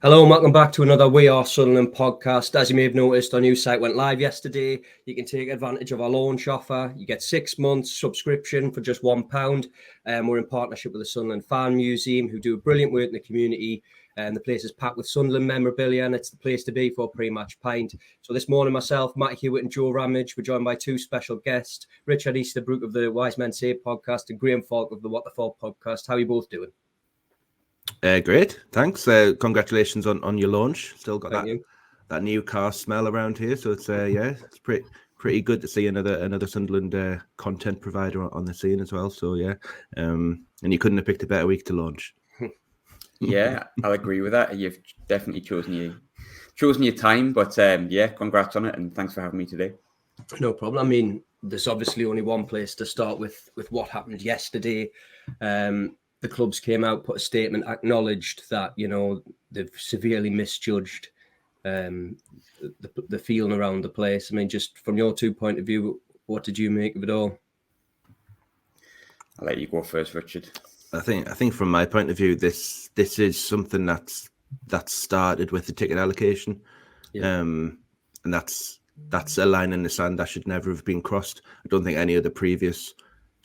Hello and welcome back to another We Are Sunderland podcast. As you may have noticed, our new site went live yesterday. You can take advantage of our launch offer. You get 6 months subscription for just £1. We're in partnership with the Sunderland Fan Museum, who do brilliant work in the community. And the place is packed with Sunderland memorabilia, and it's the place to be for a pre-match pint. So this morning, myself, Matty, Hewitt and Joe Ramage were joined by two special guests, Richard Easterbook of the Wise Men Say podcast and Graham Falk of the What the Falk podcast. How are you both doing? Great, thanks. Congratulations on your launch. Still got that new car smell around here, so it's it's pretty good to see another Sunderland content provider on the scene as well. So and you couldn't have picked a better week to launch. Yeah, I'll agree with that. You've definitely chosen your time, but congrats on it, and thanks for having me today. No problem. I mean, there's obviously only one place to start with what happened yesterday. The clubs came out, put a statement, acknowledged that, they've severely misjudged the feeling around the place. I mean, just from your two point of view, what did you make of it all? I'll let you go first, Richard. I think from my point of view, this is something that's started with the ticket allocation, and that's a line in the sand that should never have been crossed. I don't think any of the previous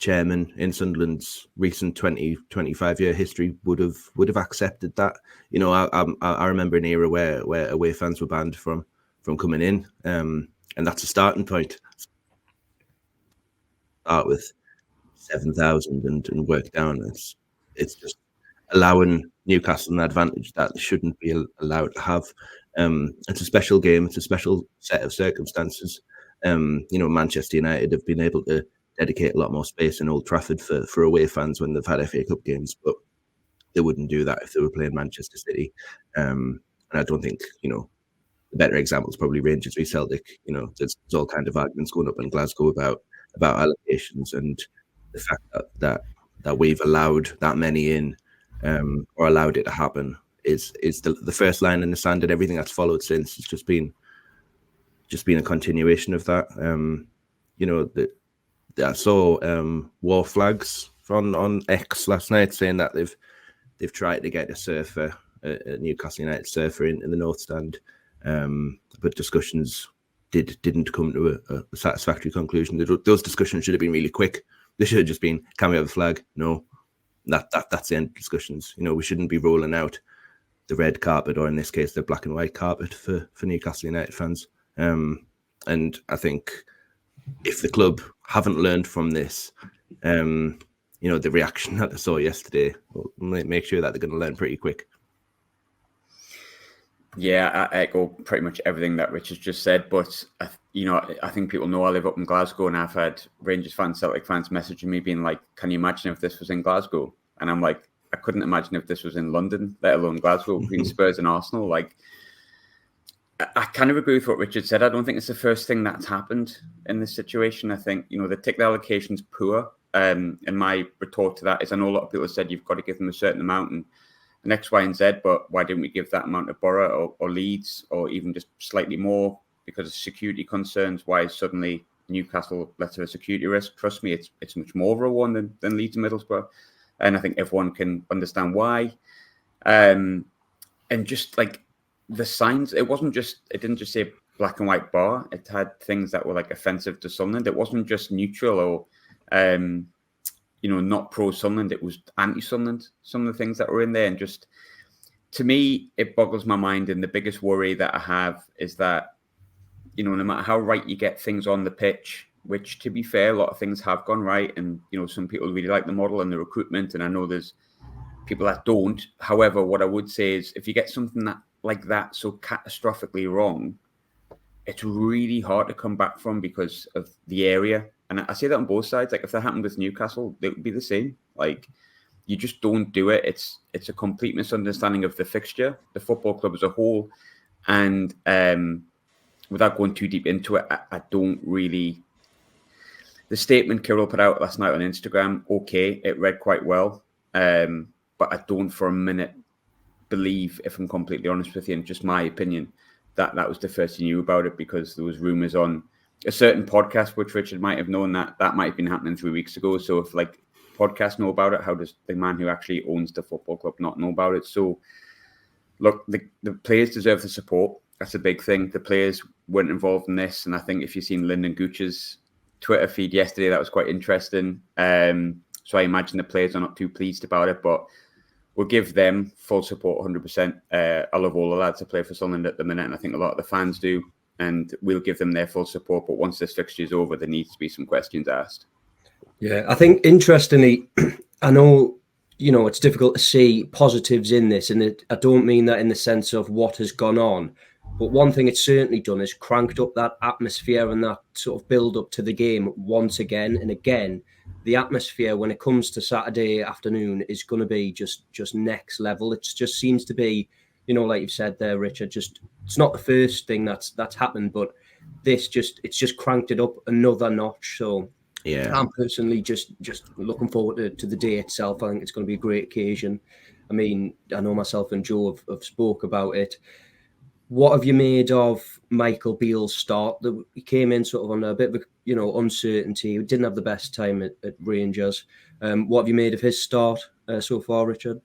chairman in Sunderland's recent 25-year history would have accepted that. I remember an era where away fans were banned from coming in, and that's a starting point. Start with 7,000 and work down. It's just allowing Newcastle an advantage that they shouldn't be allowed to have. It's a special game. It's a special set of circumstances. Manchester United have been able to dedicate a lot more space in Old Trafford for away fans when they've had FA Cup games, but they wouldn't do that if they were playing Manchester City. And I don't think, the better example is probably Rangers v Celtic. There's all kind of arguments going up in Glasgow about allocations, and the fact that we've allowed that many in, or allowed it to happen is the first line in the sand, and everything that's followed since. It's just been a continuation of that. I saw war flags on X last night saying that they've tried to get a Newcastle United surfer in the North Stand, but discussions didn't come to a satisfactory conclusion. Those discussions should have been really quick. They should have just been, can we have a flag? No, that's the end of discussions. We shouldn't be rolling out the red carpet, or in this case, the black and white carpet for Newcastle United fans. And I think if the club haven't learned from this, the reaction that I saw yesterday, will make sure that they're going to learn pretty quick. Yeah, I echo pretty much everything that Richard just said. But, I think people know I live up in Glasgow, and I've had Rangers fans, Celtic fans messaging me being like, can you imagine if this was in Glasgow? And I'm like, I couldn't imagine if this was in London, let alone Glasgow, between Spurs and Arsenal. Like, I kind of agree with what Richard said. I don't think it's the first thing that's happened in this situation. I think, the ticket allocation's poor. And my retort to that is, I know a lot of people have said you've got to give them a certain amount and an X, Y, and Z, but why didn't we give that amount to Borough or Leeds, or even just slightly more because of security concerns? Why is suddenly Newcastle less of a security risk? Trust me, it's much more of a one than Leeds and Middlesbrough. And I think everyone can understand why. And just like, the signs, it didn't just say black and white bar. It had things that were like offensive to Sunderland. It wasn't just neutral or, not pro Sunderland. It was anti Sunderland. Some of the things that were in there, and just to me, it boggles my mind. And the biggest worry that I have is that, no matter how right you get things on the pitch, which to be fair, a lot of things have gone right, and some people really like the model and the recruitment, and I know there's people that don't. However, what I would say is, if you get something like that so catastrophically wrong, it's really hard to come back from because of the area. And I say that on both sides. Like, if that happened with Newcastle, it would be the same. Like, you just don't do it. It's a complete misunderstanding of the fixture, the football club as a whole. And without going too deep into it, I don't really... The statement Kirill put out last night on Instagram, okay, it read quite well. But I don't for a minute believe, if I'm completely honest with you, and just my opinion, that was the first he knew about it, because there was rumours on a certain podcast, which Richard might have known that might have been happening 3 weeks ago. So if podcasts know about it, how does the man who actually owns the football club not know about it? So look, the players deserve the support. That's a big thing. The players weren't involved in this, and I think if you've seen Lyndon Gooch's Twitter feed yesterday, that was quite interesting. So I imagine the players are not too pleased about it, but we'll give them full support 100%. I love all the lads that play for Sunderland at the minute, and I think a lot of the fans do, and we'll give them their full support. But once this fixture is over, there needs to be some questions asked. Yeah, I think interestingly, I know, it's difficult to see positives in this, and I don't mean that in the sense of what has gone on. But one thing it's certainly done is cranked up that atmosphere and that sort of build up to the game once again and again. The atmosphere when it comes to Saturday afternoon is going to be just next level. It just seems to be, like you've said there, Richard, it's not the first thing that's happened, but it's just cranked it up another notch. So yeah, I'm personally just looking forward to the day itself. I think it's going to be a great occasion. I mean, I know myself and Joe have spoke about it. What have you made of Michael Beale's start? He came in sort of on a bit of uncertainty. He didn't have the best time at Rangers. What have you made of his start so far, Richard?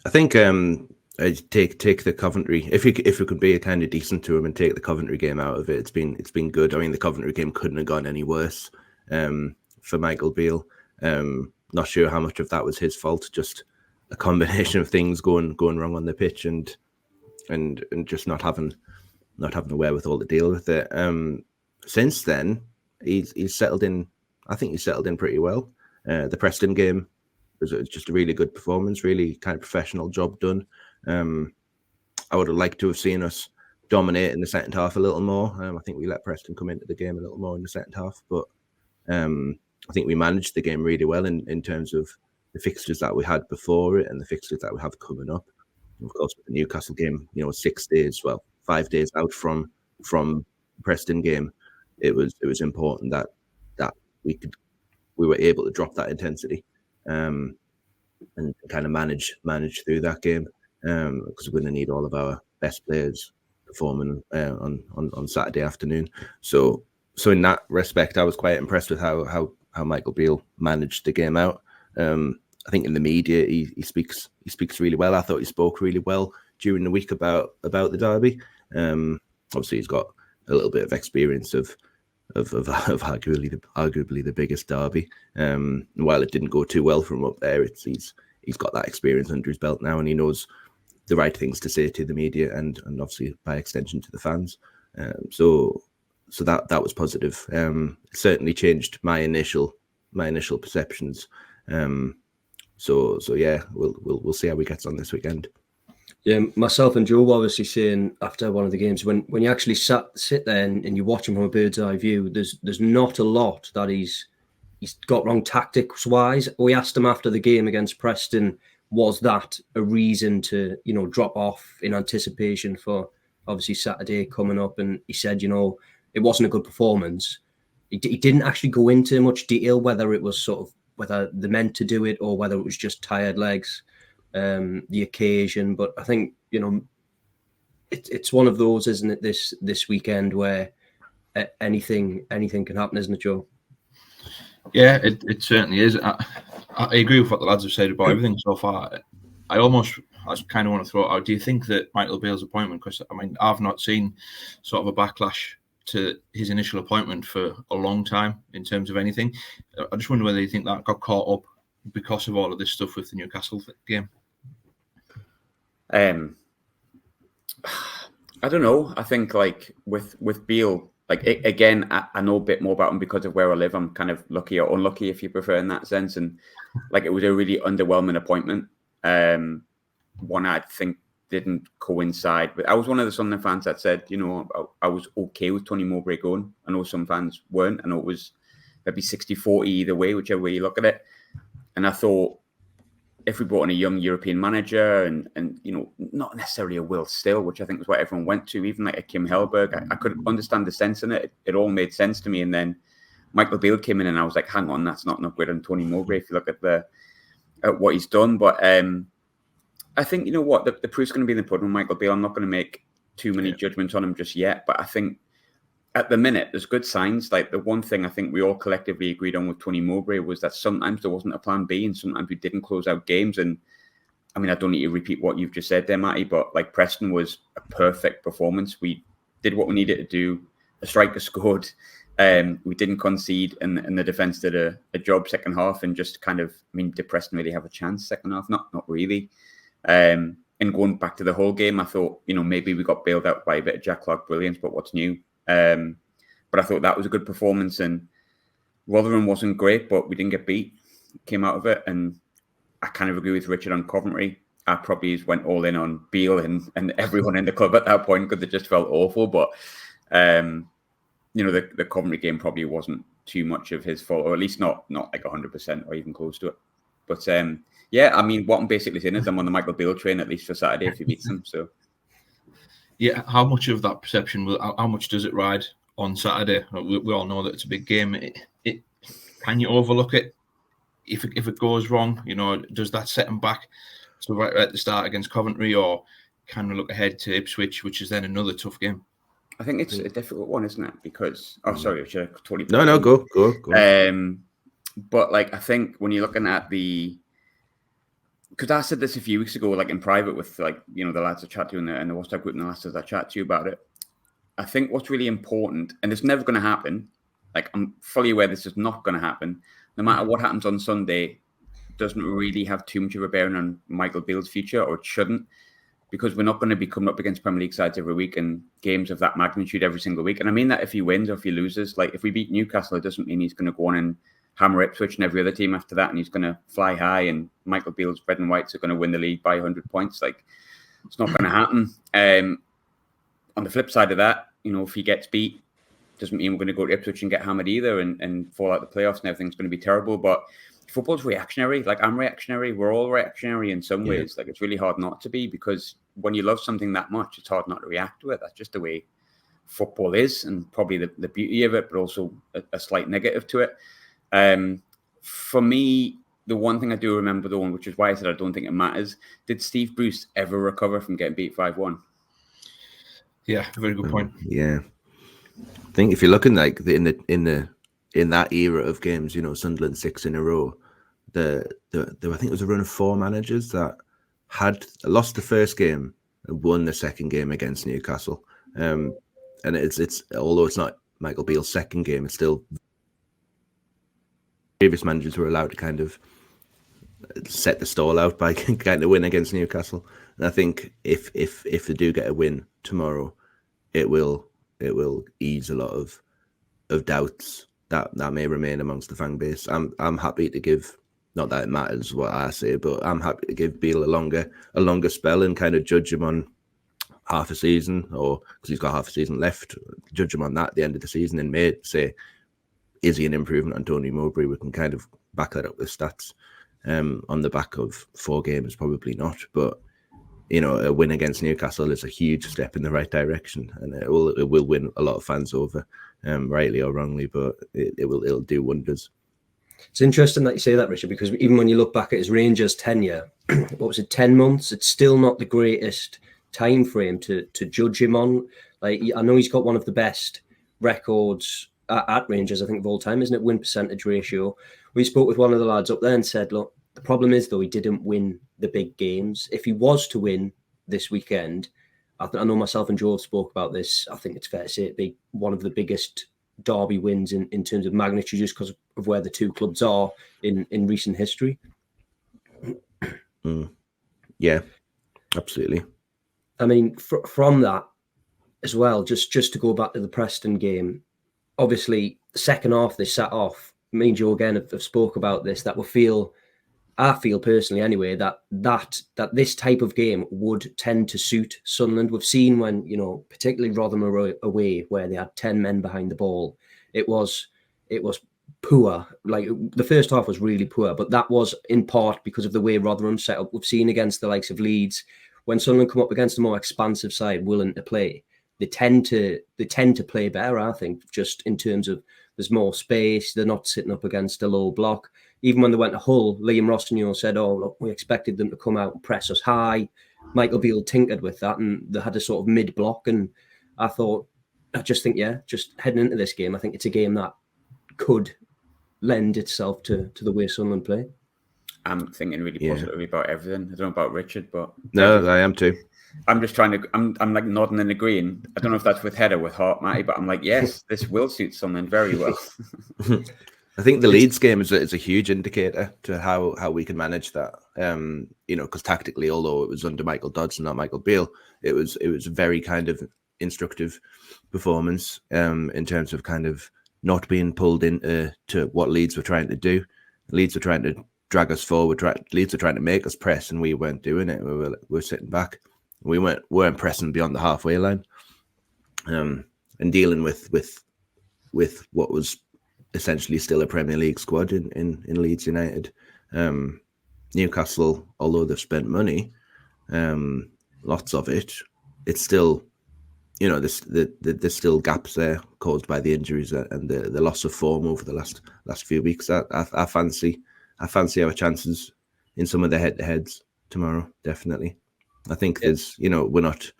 I think take the Coventry. If we could be kind of decent to him and take the Coventry game out of it, it's been good. I mean, the Coventry game couldn't have gone any worse for Michael Beale. Not sure how much of that was his fault. Just a combination of things going wrong on the pitch and just not having the wherewithal to deal with it. Since then, he's settled in. I think he's settled in pretty well. The Preston game was just a really good performance, really kind of professional job done. I would have liked to have seen us dominate in the second half a little more. I think we let Preston come into the game a little more in the second half, but I think we managed the game really well in terms of the fixtures that we had before it and the fixtures that we have coming up. Of course, with the Newcastle game, 5 days out from Preston game, it was important that we were able to drop that intensity and kind of manage through that game because we're going to need all of our best players performing on Saturday afternoon. So in that respect, I was quite impressed with how Michael Beale managed the game out. I think in the media he speaks really well. I thought he spoke really well during the week about the derby. Obviously, he's got a little bit of experience of arguably the biggest derby. While it didn't go too well from up there, he's got that experience under his belt now, and he knows the right things to say to the media and obviously by extension to the fans. So that was positive. It certainly changed my initial perceptions. So yeah, we'll see how he gets on this weekend. Yeah, myself and Joe were obviously saying after one of the games when you actually sit there and you watch him from a bird's eye view, there's not a lot that he's got wrong tactics wise. We asked him after the game against Preston, was that a reason to drop off in anticipation for obviously Saturday coming up? And he said it wasn't a good performance. He didn't actually go into much detail whether it was whether they meant to do it or whether it was just tired legs, the occasion. But I think, it's one of those, isn't it, this weekend where anything can happen, isn't it, Joe? Yeah, it certainly is. I agree with what the lads have said about everything so far. I kind of want to throw it out. Do you think that Michael Beale's appointment, because I mean, I've not seen sort of a backlash to his initial appointment for a long time in terms of anything. I just wonder whether you think that got caught up because of all of this stuff with the Newcastle game. I don't know. I think with Beale, again, I know a bit more about him because of where I live. I'm kind of lucky or unlucky, if you prefer, in that sense. And it was a really underwhelming appointment. One I think didn't coincide with. I was one of the Sunderland fans that said, I was okay with Tony Mowbray going. I know some fans weren't. I know it was maybe 60-40 either way, whichever way you look at it. And I thought, if we brought in a young European manager and not necessarily a Will Still, which I think was what everyone went to, even like a Kim Hellberg, I could understand the sense in it. It all made sense to me. And then Michael Beale came in and I was like, hang on, that's not an upgrade on Tony Mowbray if you look at what he's done. But I think, the proof's going to be in the pudding with Michael Beale. I'm not going to make too many judgments on him just yet. But I think at the minute, there's good signs. Like the one thing I think we all collectively agreed on with Tony Mowbray was that sometimes there wasn't a plan B and sometimes we didn't close out games. And I mean, I don't need to repeat what you've just said there, Matty, but like Preston was a perfect performance. We did what we needed to do. A striker scored. We didn't concede, and the defence did a job second half, and just kind of, I mean, did Preston really have a chance second half? Not really. And going back to the whole game, I thought, maybe we got bailed out by a bit of Jack Clark brilliance, but what's new? But I thought that was a good performance, and Rotherham wasn't great, but we didn't get beat. Came out of it, and I kind of agree with Richard on Coventry. I probably went all in on Beale and everyone in the club at that point because it just felt awful. But, the Coventry game probably wasn't too much of his fault, or at least not like 100% or even close to it. But, I mean, what I'm basically saying is I'm on the Michael Beale train, at least for Saturday, if he beats them. So, yeah, how much of that perception, how much does it ride on Saturday? We all know that it's a big game. Can you overlook it? If it goes wrong, does that set him back to right at the start against Coventry, or can we look ahead to Ipswich, which is then another tough game? I think it's a difficult one, isn't it? Because sorry, I should totally go. But like, I think when you're looking at because I said this a few weeks ago, like in private with the lads I chat to in the WhatsApp group and the lads I chat to you about it. I think what's really important, and it's never going to happen. Like, I'm fully aware this is not going to happen. No matter what happens on Sunday, doesn't really have too much of a bearing on Michael Beale's future, or it shouldn't, because we're not going to be coming up against Premier League sides every week and games of that magnitude every single week. And I mean that if he wins or if he loses, like if we beat Newcastle, it doesn't mean he's going to go on and hammer Ipswich and every other team after that, and he's going to fly high and Michael Beale's red and whites are going to win the league by 100 points. Like, it's not going to happen. On the flip side of that, if he gets beat, doesn't mean we're going to go to Ipswich and get hammered either and fall out the playoffs and everything's going to be terrible. But football's reactionary. Like, I'm reactionary. We're all reactionary in some ways. Like, it's really hard not to be, because when you love something that much, it's hard not to react to it. That's just the way football is, and probably the beauty of it, but also a slight negative to it. For me, the one thing I do remember, though, which is why I said I don't think it matters, did Steve Bruce ever recover from getting beat 5-1? Yeah, very good point. Yeah. I think if you're looking like in that era of games, Sunderland 6 in a row, I think it was a run of 4 managers that had lost the first game and won the second game against Newcastle. And it's although it's not Michael Beale's second game, it's still previous managers were allowed to kind of set the stall out by getting a win against Newcastle. And I think if they do get a win tomorrow, it will ease a lot of doubts that may remain amongst the fan base. I'm happy to give, not that it matters what I say, but I'm happy to give Beale a longer spell and kind of judge him on half a season, or because he's got half a season left, judge him on that at the end of the season and may say, is he an improvement on Tony Mowbray? We can kind of back that up with stats. On the back of 4 games, probably not, but a win against Newcastle is a huge step in the right direction, and it will win a lot of fans over, rightly or wrongly, but it'll do wonders. It's interesting that you say that, Richard, because even when you look back at his Rangers tenure, what was it, 10 months? It's still not the greatest time frame to judge him on. Like, I know he's got one of the best records at Rangers, I think, of all time, isn't it? Win percentage ratio. We spoke with one of the lads up there and said, look, the problem is, though, he didn't win the big games. If he was to win this weekend, I know myself and Joe have spoke about this. I think it's fair to say it'd be one of the biggest derby wins in terms of magnitude, just because of where the two clubs are in recent history. Yeah, absolutely. I mean, from that as well, just to go back to the Preston game, obviously, the second half they sat off. Me and Joe again have spoke about this, that I feel personally anyway, that this type of game would tend to suit Sunderland. We've seen when, particularly Rotherham away, where they had 10 men behind the ball, it was poor. Like, the first half was really poor, but that was in part because of the way Rotherham set up. We've seen against the likes of Leeds, when Sunderland come up against a more expansive side willing to play, they tend to play better, I think, just in terms of there's more space. They're not sitting up against a low block. Even when they went to Hull, Liam Rossignol said, look, we expected them to come out and press us high. Michael Beale tinkered with that, and they had a sort of mid-block. And I just think, just heading into this game, I think it's a game that could lend itself to the way Sunderland play. I'm thinking really positively about everything. I don't know about Richard, but no, I am too. I'm just trying to. I'm like nodding and agreeing. I don't know if that's with head or with heart, Matty, but I'm like, yes, this will suit Sunderland very well. I think the Leeds game is a huge indicator to how we can manage that. Because tactically, although it was under Michael Dodds and not Michael Beale, it was a very kind of instructive performance in terms of kind of not being pulled into to what Leeds were trying to do. Leeds were trying to drag us forward. Leeds were trying to make us press, and we weren't doing it. We were sitting back. We weren't pressing beyond the halfway line, and dealing with what was essentially still a Premier League squad in Leeds United. Newcastle, although they've spent money, lots of it, it's still, there's still gaps there caused by the injuries and the loss of form over the last few weeks. I fancy our chances in some of the head-to-heads tomorrow. Definitely, I think there's, we're not.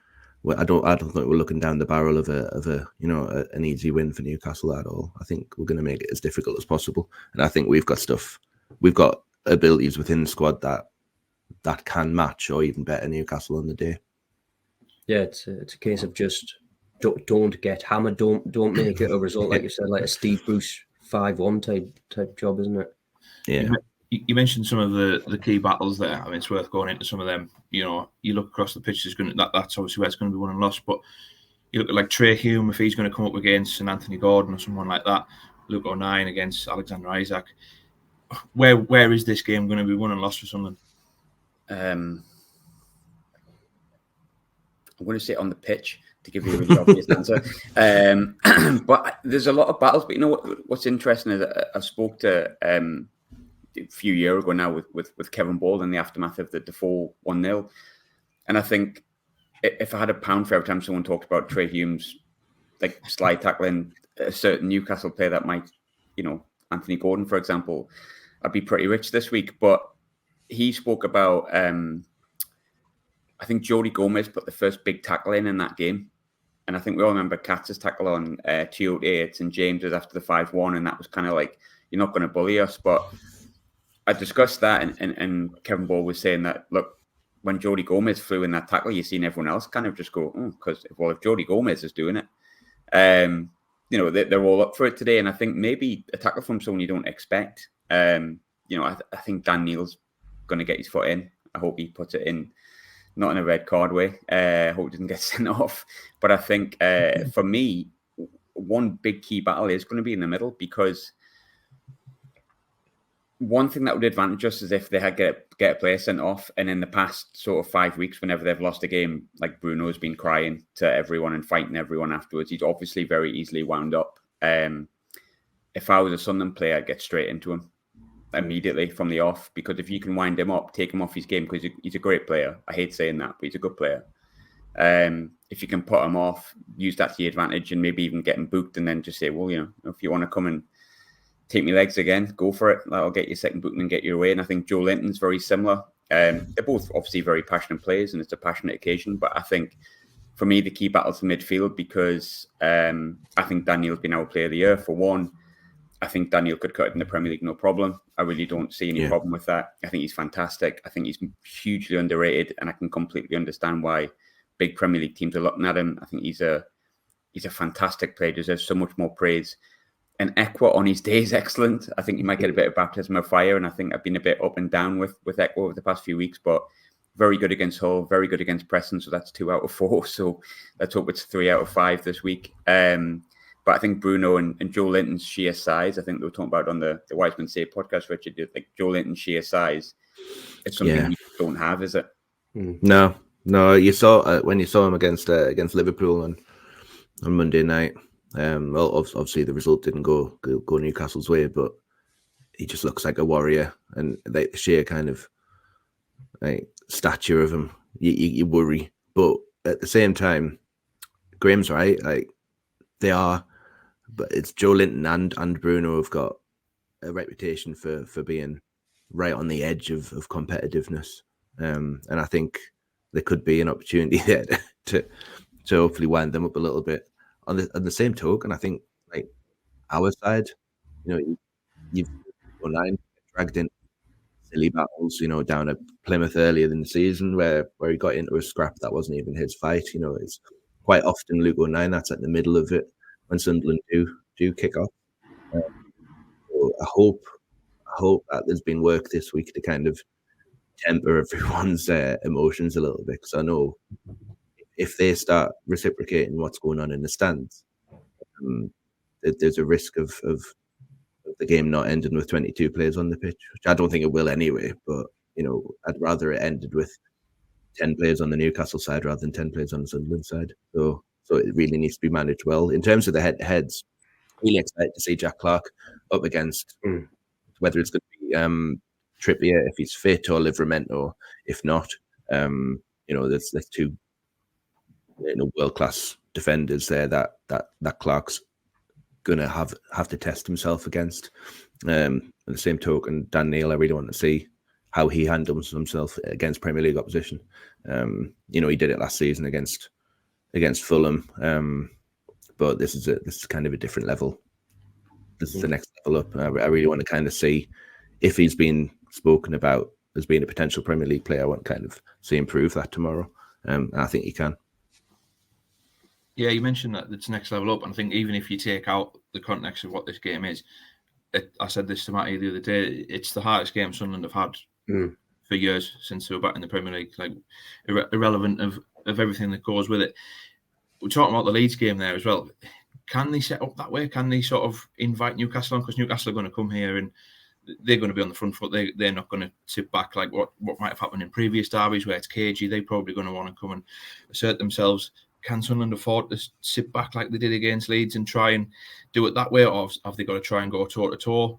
I don't think we're looking down the barrel of an easy win for Newcastle at all. I think we're going to make it as difficult as possible, and I think we've got abilities within the squad that can match or even better Newcastle on the day. Yeah, it's a case of just don't get hammered, don't make it a result like you said, like a Steve Bruce 5-1 type job, isn't it? Yeah. You mentioned some of the key battles there. I mean, it's worth going into some of them. You look across the pitch, that's obviously where it's going to be won and lost. But you look at like Trey Hume, if he's going to come up against an Anthony Gordon or someone like that. Luke O'Nien against Alexander Isaac. Where is this game going to be won and lost for someone? I'm going to say on the pitch to give you a really obvious answer. But there's a lot of battles. But what's interesting is I spoke to a few years ago now with Kevin Ball in the aftermath of the Defoe 1-0. And I think if I had a pound for every time someone talked about Trey Hume's like slide tackling a certain Newcastle player that might, Anthony Gordon, for example, I'd be pretty rich this week. But he spoke about, I think Jody Gomez put the first big tackle in that game. And I think we all remember Katz's tackle on Toyota at St James's after the 5-1. And that was kind of like, you're not going to bully us. But I discussed that, and Kevin Ball was saying that, look, when Jody Gomez flew in that tackle, you've seen everyone else kind of just go, because if Jody Gomez is doing it, they're all up for it today. And I think maybe a tackle from someone you don't expect. I think Dan Neal's going to get his foot in. I hope he puts it in, not in a red card way. I hope he doesn't get sent off. But I think for me, one big key battle is going to be in the middle, because one thing that would advantage us is if they had get a player sent off. And in the past sort of 5 weeks, whenever they've lost a game, like Bruno's been crying to everyone and fighting everyone afterwards. He's obviously very easily wound up. If I was a Sunderland player, I'd get straight into him immediately from the off, because if you can wind him up, take him off his game, because he's a great player. I hate saying that, but he's a good player. If you can put him off, use that to your advantage, and maybe even get him booked, and then just say, well, if you want to come and take me legs again, go for it. That'll get you second booking and get you away. And I think Joe Linton's very similar. They're both obviously very passionate players, and it's a passionate occasion. But I think for me, the key battle's the midfield, because I think Daniel's been our player of the year for one. I think Daniel could cut it in the Premier League, no problem. I really don't see any problem with that. I think he's fantastic. I think he's hugely underrated, and I can completely understand why big Premier League teams are looking at him. I think he's a fantastic player, deserves so much more praise. And Ekwa on his day is excellent. I think he might get a bit of baptism of fire, and I think I've been a bit up and down with Ekwa over the past few weeks, but very good against Hull, very good against Preston, so that's 2 out of 4. So let's hope it's 3 out of 5 this week. But I think Bruno and Joe Linton's sheer size, I think they were talking about on the Wiseman Say podcast, Richard, like Joe Linton's sheer size, it's something you don't have, is it? No. You saw when you saw him against Liverpool on Monday night. Well, obviously the result didn't go Newcastle's way, but he just looks like a warrior, and the sheer kind of like stature of him, you worry. But at the same time, Graham's right. Like they are, but it's Joe Linton and Bruno have got a reputation for being right on the edge of competitiveness, and I think there could be an opportunity there to hopefully wind them up a little bit. On the same token, I think like our side, you've 9 dragged in silly battles, down at Plymouth earlier in the season where he got into a scrap that wasn't even his fight. It's quite often Luke O'Nien that's at the middle of it when Sunderland do kick off. So I hope that there's been work this week to kind of temper everyone's emotions a little bit, because I know if they start reciprocating what's going on in the stands, there's a risk of the game not ending with 22 players on the pitch, which I don't think it will anyway. But I'd rather it ended with 10 players on the Newcastle side rather than 10 players on the Sunderland side. So it really needs to be managed well. In terms of the head-to-heads, really excited to see Jack Clark up against whether it's going to be Trippier if he's fit or Livramento if not. There's two world-class defenders there that Clark's gonna have to test himself against. At the same token, Dan Neil, I really want to see how he handles himself against Premier League opposition. He did it last season against Fulham, but this is kind of a different level. This is the next level up. I really want to kind of see if he's been spoken about as being a potential Premier League player. I want to kind of see him prove that tomorrow. And I think he can. Yeah, you mentioned that it's next level up, and I think even if you take out the context of what this game is, I said this to Matty the other day, it's the hardest game Sunderland have had for years since they were back in the Premier League, like irrelevant of everything that goes with it. We're talking about the Leeds game there as well. Can they set up that way? Can they sort of invite Newcastle on? Because Newcastle are going to come here and they're going to be on the front foot. They're not going to sit back like what might have happened in previous derbies where it's cagey. They're probably going to want to come and assert themselves. Can Sunderland afford to sit back like they did against Leeds and try and do it that way, or have they got to try and go toe-to-toe?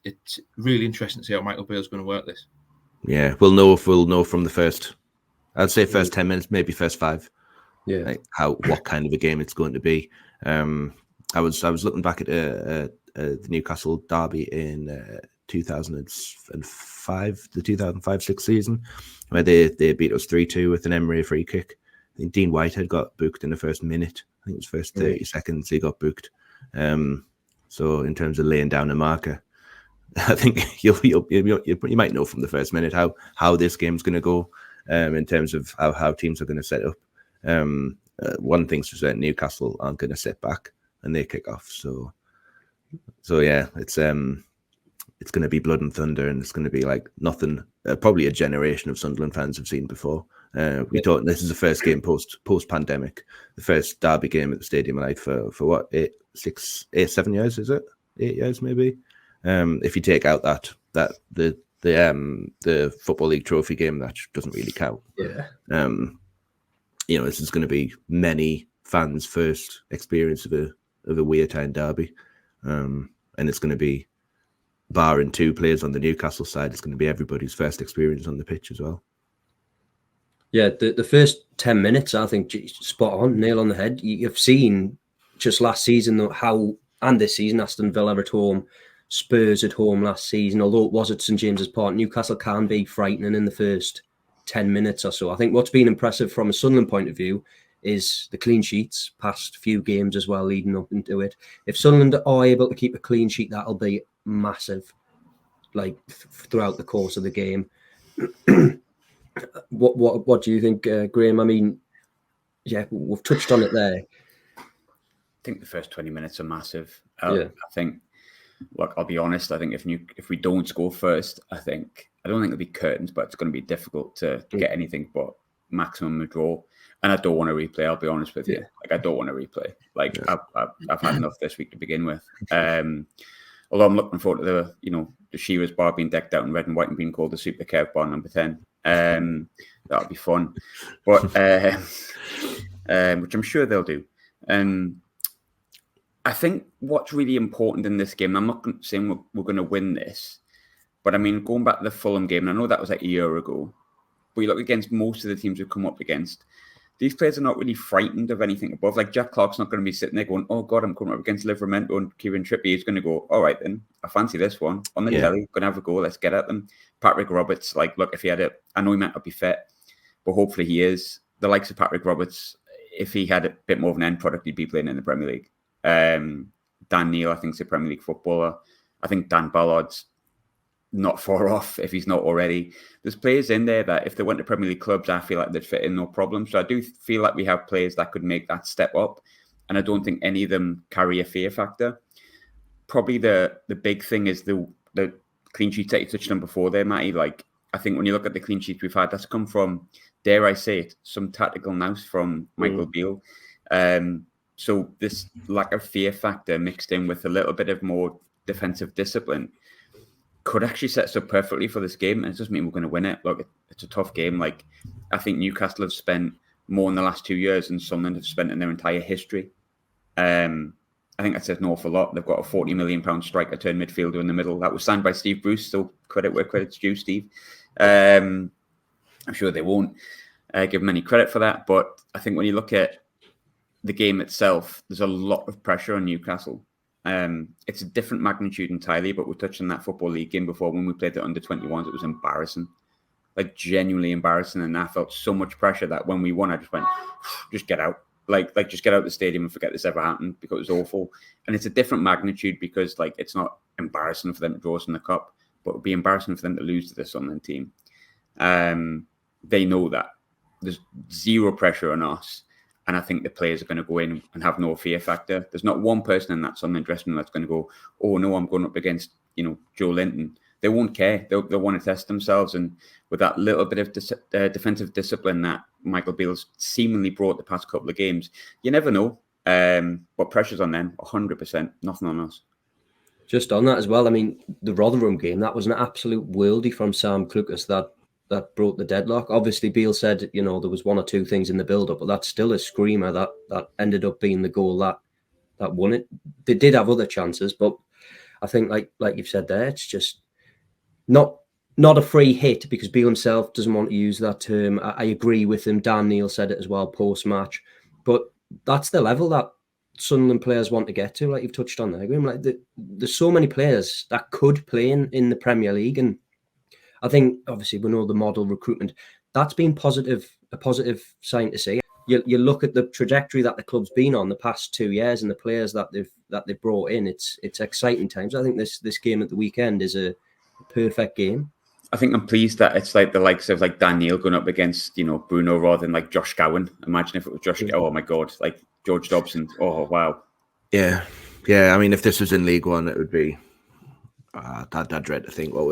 It's really interesting to see how Michael Beale's going to work this. Yeah, we'll know from the first, I'd say first 10 minutes, maybe first 5. Yeah, like what kind of a game it's going to be. I was looking back at the Newcastle derby in 2005, the 2005-06 season, where they beat us 3-2 with an Emery free kick. I think Dean Whitehead got booked in the first minute. I think it was first 30 seconds he got booked. So in terms of laying down a marker, I think you might know from the first minute how this game's going to go in terms of how teams are going to set up. One thing's for certain, Newcastle aren't going to sit back and they kick off. So yeah, it's going to be blood and thunder, and it's going to be like nothing. Probably a generation of Sunderland fans have seen before. We thought this is the first game post pandemic, the first derby game at the Stadium of Light for what 7 years, is it? 8 years maybe. If you take out that the Football League trophy game, that doesn't really count. Yeah. This is going to be many fans' first experience of a Wear-Tyne derby, and it's going to be, barring 2 players on the Newcastle side, it's going to be everybody's first experience on the pitch as well. Yeah, the first 10 minutes, I think, spot on, nail on the head. You've seen just last season and this season, Aston Villa at home, Spurs at home last season, although it was at St James's Park, Newcastle can be frightening in the first 10 minutes or so. I think what's been impressive from a Sunderland point of view is the clean sheets past few games as well leading up into it. If Sunderland are able to keep a clean sheet, that'll be massive, like throughout the course of the game. What do you think, Graham? I mean, yeah, we've touched on it there. I think the first 20 minutes are massive. Yeah. I think, look, I'll be honest. I think if we don't score first, I don't think it'll be curtains, but it's going to be difficult to get anything but maximum a draw. And I don't want to replay. I'll be honest with you. Like, I don't want to replay. Like, I've had enough this week to begin with. Although I'm looking forward to the Shearer's bar being decked out in red and white and being called the Super Kev bar number 10. That'll be fun. But which I'm sure they'll do. I think what's really important in this game, I'm not saying we're going to win this, but I mean, going back to the Fulham game, and I know that was like a year ago, but you look against most of the teams we've come up against, these players are not really frightened of anything above. Like, Jack Clark's not going to be sitting there going, oh God, I'm coming up against Livramento and Kieran Trippier. He's going to go, all right then, I fancy this one. On the telly, going to have a go, let's get at them. Patrick Roberts, like, look, if he had I know he might not be fit, but hopefully he is. The likes of Patrick Roberts, if he had a bit more of an end product, he'd be playing in the Premier League. Dan Neil, I think, is a Premier League footballer. I think Dan Ballard's not far off if he's not already. There's players in there that if they went to Premier League clubs, I feel like they'd fit in no problem. So I do feel like we have players that could make that step up. And I don't think any of them carry a fear factor. Probably the big thing is the clean sheets that you touched on before there, Matty. Like, I think when you look at the clean sheets we've had, that's come from, dare I say it, some tactical nous from Michael Beale. So this lack of fear factor mixed in with a little bit of more defensive discipline could actually set us up perfectly for this game. And it doesn't mean we're going to win it. Look, it's a tough game. Like, I think Newcastle have spent more in the last 2 years than Sunderland have spent in their entire history. I think that says an awful lot. They've got a £40 million striker turned midfielder in the middle. That was signed by Steve Bruce, so credit where credit's due, Steve. I'm sure they won't give him any credit for that. But I think when you look at the game itself, there's a lot of pressure on Newcastle. It's a different magnitude entirely, but we touched on that Football League game before when we played the under-21s. It was embarrassing, like genuinely embarrassing. And I felt so much pressure that when we won, I just went, just get out. Like just get out of the stadium and forget this ever happened, because it was awful. And it's a different magnitude because like it's not embarrassing for them to draw us in the cup, but it would be embarrassing for them to lose to the Sunderland team. They know that. There's zero pressure on us. And I think the players are going to go in and have no fear factor. There's not one person in that Sunderland dressing room that's going to go, oh no, I'm going up against, Joe Linton. They won't care. They'll want to test themselves. And with that little bit of defensive discipline that Michael Beale's seemingly brought the past couple of games, you never know. But pressure's on them, 100%. Nothing on us. Just on that as well, I mean, the Rotherham game, that was an absolute worldie from Sam Clucas that broke the deadlock. Obviously, Beale said, there was one or two things in the build-up, but that's still a screamer that ended up being the goal that won it. They did have other chances, but I think, like you've said there, it's just not a free hit, because Beale himself doesn't want to use that term. I agree with him. Dan Neil said it as well post-match. But that's the level that Sunderland players want to get to, like you've touched on there. Like there's so many players that could play in the Premier League, and I think obviously we know the model recruitment. That's been a positive sign to see. You look at the trajectory that the club's been on the past 2 years and the players that they've brought in. It's exciting times. I think this game at the weekend is a perfect game. I think I'm pleased that it's like the likes of like Daniel going up against Bruno rather than like Josh Gowan. Imagine if it was Josh. Oh my God, like George Dobson. Oh wow. Yeah. I mean, if this was in League One, it would be. I'd dread to think what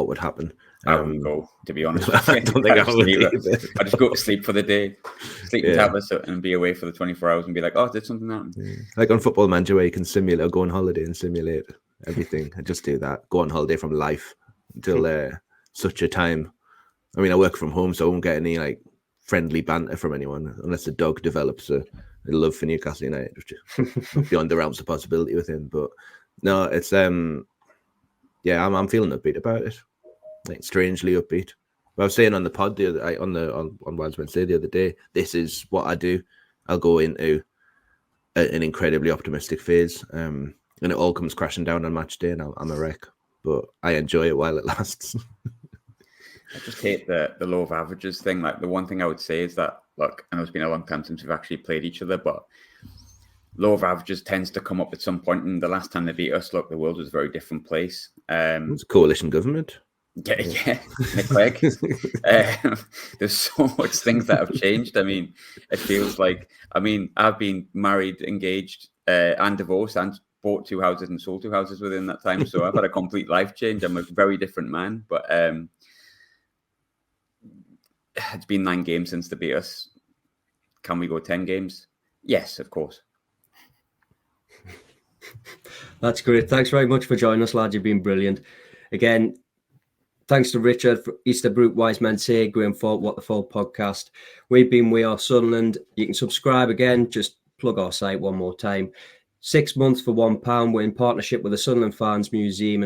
would happen. I wouldn't go, to be honest. I don't think I would either. I just go to sleep for the day, sleep in tablets and be away for the 24 hours and be like, oh, did something happen? Yeah. Like on Football Manager, where you can simulate or go on holiday and simulate everything. I just do that. Go on holiday from life until such a time. I mean, I work from home, so I won't get any like friendly banter from anyone unless the dog develops a love for Newcastle United, which beyond the realms of possibility with him. But no, it's I'm feeling upbeat about it. Like strangely upbeat. But I was saying on the pod the other on Wild Wednesday the other day, this is what I do. I'll go into an incredibly optimistic phase, and it all comes crashing down on match day, and I'm a wreck. But I enjoy it while it lasts. I just hate the law of averages thing. Like the one thing I would say is that, look, I know it's been a long time since we've actually played each other, but law of averages tends to come up at some point. And the last time they beat us, look, the world was a very different place. It's a coalition government. Yeah, Nick Clegg. There's so much things that have changed. I mean, it feels like, I've been married, engaged, and divorced, and bought 2 houses and sold 2 houses within that time. So I've had a complete life change. I'm a very different man. But it's been 9 games since they beat us. Can we go 10 games? Yes, of course. That's great. Thanks very much for joining us, lads. You've been brilliant. Again, thanks to Richard Easterbook, Wise Men Say, Graham Falk, What the Falk podcast. We've been We Are Sunderland. You can subscribe again. Just plug our site one more time. 6 months for £1. We're in partnership with the Sunderland Fans Museum.